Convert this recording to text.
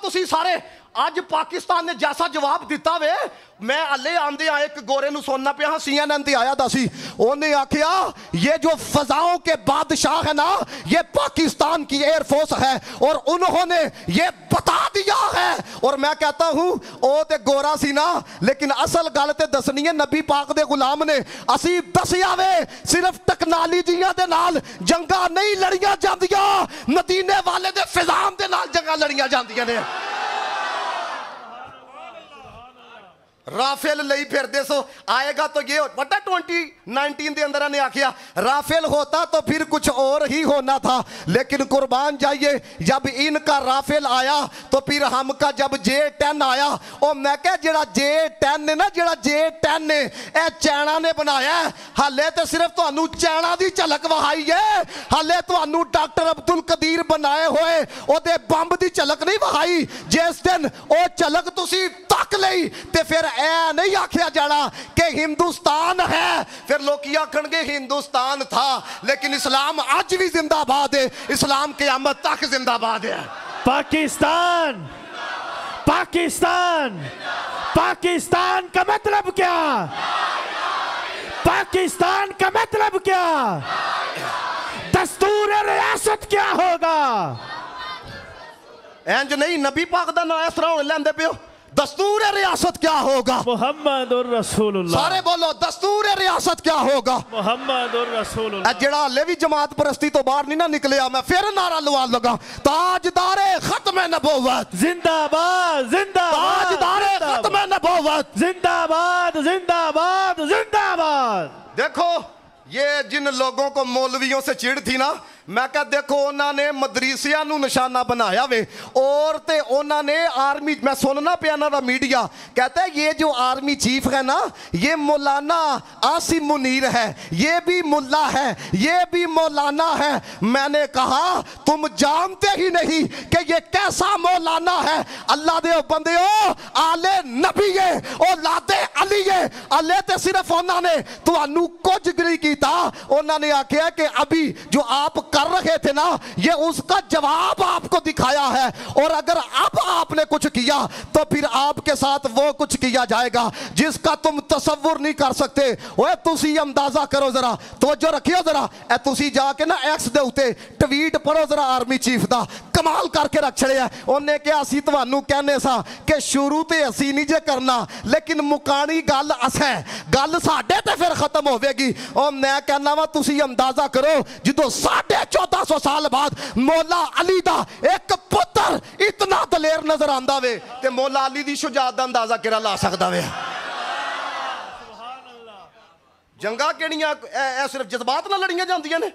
तुसी सारे अज पाकिस्तान ने जैसा जवाब दिता वे मैं हले आंदे आए एक गोरे नूं सुनना पिया CNN ते आया दा सी उन्हें आखिया ये जो फजाओं के बादशाह है ना ये पाकिस्तान की एयरफोर्स है और उन्होंने ये बता दिया है और मैं कहता हूं ओ ते गोरा सी ना लेकिन असल गल ते दसनी है नबी पाक दे गुलाम ने असी दसिया वे सिर्फ टेक्नोलॉजियां दे नाल जंगा नहीं लड़ियां जांदियां मदीने वाले दे फिजाम दे नाल जंगा लड़ियां जांदियां ने राफेल लई फिरदे सो आएगा तो ये बटा 2019 के अंदर ने आखिया राफेल होता तो फिर कुछ और ही होना था लेकिन कुर्बान जाइए जब इनका राफेल आया तो फिर हमका जब J10 आया और मैं कह जेड़ा J10 ने ना जेड़ा J10 ने ए चाइना ने बनाया हाले तो सिर्फ तुहानू चाइना दी झलक वहाई है हाले तुहानू डॉक्टर अब्दुल कदीर बनाए हुए ओदे बंब दी झलक नहीं वहाई जिस दिन ओ झलक तुसी तक लई ते फिर ऐ नहीं आखिया जाना कि हिंदुस्तान है फिर लोग आखणगे हिंदुस्तान था लेकिन इस्लाम आज भी जिंदाबाद है इस्लाम क़यामत तक जिंदाबाद है पाकिस्तान पाकिस्तान पाकिस्तान का मतलब क्या पाकिस्तान का मतलब क्या दस्तूर रियासत क्या होगा इंज नहीं नबी पाक दा नाम इस तरह लेंदे पियो दस्तूर रियासत क्या होगा मुहम्मदुर रसूलुल्लाह सारे बोलो दस्तूर रियासत क्या होगा मुहम्मदुर रसूलुल्लाह जेड़ा हले भी जमात परस्ती तो बाहर नहीं ना निकलिया मैं फिर नारा लवा लगा ताजदारे खत्म नबुव्वत जिंदाबाद जिंदाबाद ताजदारे खत्म नबुव्वत जिंदाबाद जिंदाबाद जिंदाबाद देखो ये जिन लोगों को मौलवियों से चिढ़ थी ना मैं कहा देखो उन्होंने मदरीसिया नू निशाना बनाया वे और ते उन्होंने आर्मी मैं सुनना पिया ना मीडिया कहता है ये जो आर्मी चीफ है ना ये मौलाना आसिम मुनीर है ये भी मुल्ला है ये भी मौलाना है मैंने कहा तुम जानते ही नहीं कि ये कैसा मौलाना है अल्लाह दे बंदे आले नबी है औलादे अली है अल्लाह ते सिर्फ उन्होंने तुहानू कुछ नहीं कीता उन्होंने आख्या कि अभी जो आप कर रहे थे ना ये उसका जवाब आपको दिखाया है और अगर अब आपने कुछ किया तो फिर आपके साथ वो कुछ किया जाएगा जिसका तुम तसव्वुर नहीं कर सकते ओए तुसी अंदाजा करो जरा तवज्जो रखियो जरा ए तुसी जाके ना एक्स दे उते ट्वीट पढ़ो जरा आर्मी चीफ दा कमाल करके रख छड़िया उन्हें कहा असी तुहानू कहने सा कि शुरू ते असी नहीं जे करना लेकिन मुकानी गल असे गल साडे ते फिर खत्म होवेगी और मैं कहना वा तुसी अंदाजा करो जो 1450 साल बाद मौला अली दा एक पुत्र इतना दलेर नजर आंदा वे ते मौला अली दी शुजाअत दा अंदाजा किरा ला सकदा वे जंगा केड़ियां सिर्फ जज्बात नाल लड़ियां जांदियां ने